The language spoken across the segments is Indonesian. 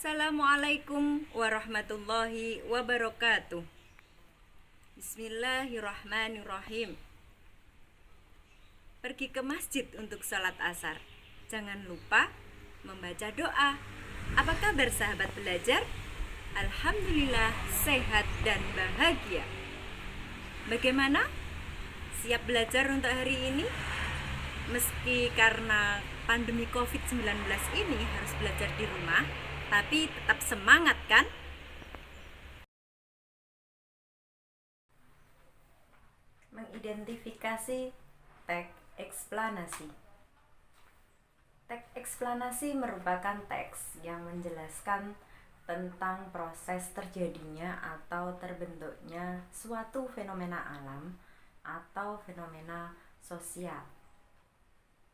Assalamualaikum warahmatullahi wabarakatuh. Bismillahirrahmanirrahim. Pergi ke masjid untuk sholat asar. Jangan lupa membaca doa. Apa kabar sahabat belajar? Alhamdulillah sehat dan bahagia. Bagaimana? Siap belajar untuk hari ini? Meski karena pandemi COVID-19 ini harus belajar di rumah, tapi tetap semangat kan? Mengidentifikasi teks eksplanasi. Teks eksplanasi merupakan teks yang menjelaskan tentang proses terjadinya atau terbentuknya suatu fenomena alam atau fenomena sosial.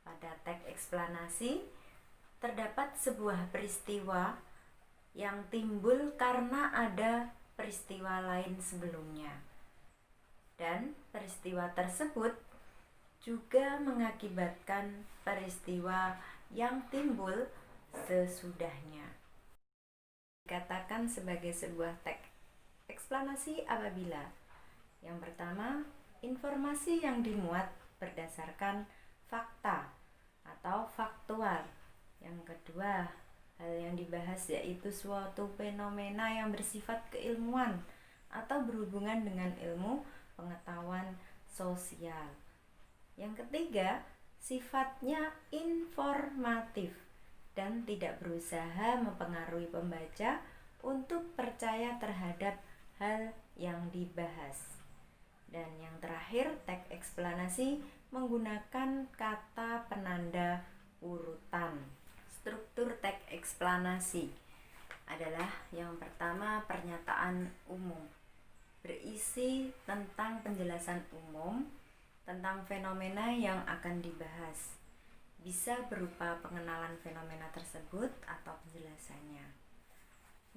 Pada teks eksplanasi terdapat sebuah peristiwa yang timbul karena ada peristiwa lain sebelumnya, dan peristiwa tersebut juga mengakibatkan peristiwa yang timbul sesudahnya. Dikatakan sebagai sebuah teks eksplanasi apabila yang pertama, informasi yang dimuat berdasarkan fakta atau faktual. Yang kedua, hal yang dibahas yaitu suatu fenomena yang bersifat keilmuan atau berhubungan dengan ilmu pengetahuan sosial. Yang ketiga, sifatnya informatif dan tidak berusaha mempengaruhi pembaca untuk percaya terhadap hal yang dibahas. Dan yang terakhir, teks eksplanasi menggunakan kata penanda urutan. Struktur teks eksplanasi adalah yang pertama, pernyataan umum, berisi tentang penjelasan umum tentang fenomena yang akan dibahas. Bisa berupa pengenalan fenomena tersebut atau penjelasannya.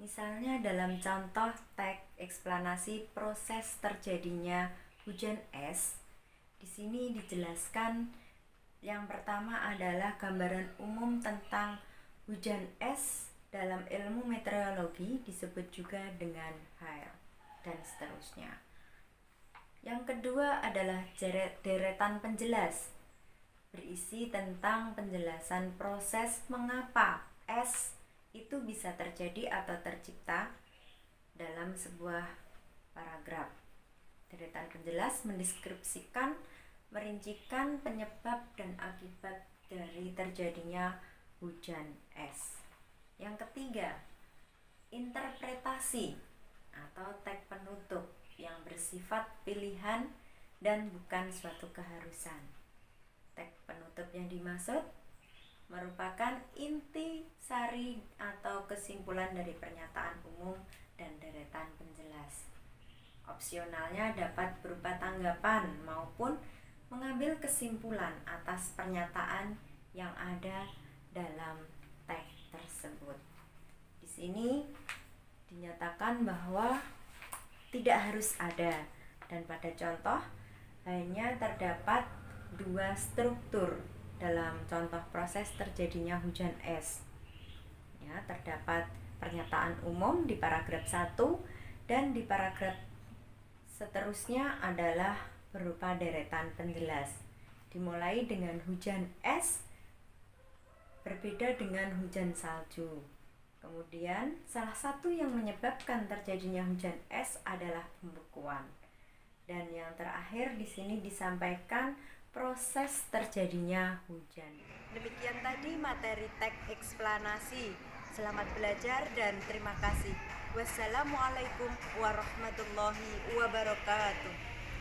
Misalnya dalam contoh teks eksplanasi proses terjadinya hujan es, di sini dijelaskan yang pertama adalah gambaran umum tentang hujan es dalam ilmu meteorologi disebut juga dengan hail, dan seterusnya. Yang kedua adalah deretan penjelas, berisi tentang penjelasan proses mengapa es itu bisa terjadi atau tercipta dalam sebuah paragraf. Deretan penjelas mendeskripsikan, merincikan penyebab dan akibat dari terjadinya hujan es. Yang ketiga, interpretasi atau teks penutup yang bersifat pilihan dan bukan suatu keharusan. Teks penutup yang dimaksud merupakan inti sari atau kesimpulan dari pernyataan umum dan deretan penjelas. Opsionalnya dapat berupa tanggapan maupun mengambil kesimpulan atas pernyataan yang ada dalam teks tersebut. Di sini dinyatakan bahwa tidak harus ada, dan pada contoh hanya terdapat dua struktur dalam contoh proses terjadinya hujan es. Ya, terdapat pernyataan umum di paragraf 1 dan di paragraf seterusnya adalah berupa deretan penjelas. Dimulai dengan hujan es berbeda dengan hujan salju. Kemudian salah satu yang menyebabkan terjadinya hujan es adalah pembekuan. Dan yang terakhir di sini disampaikan proses terjadinya hujan. Demikian tadi materi teks eksplanasi. Selamat belajar dan terima kasih. Wassalamualaikum warahmatullahi wabarakatuh.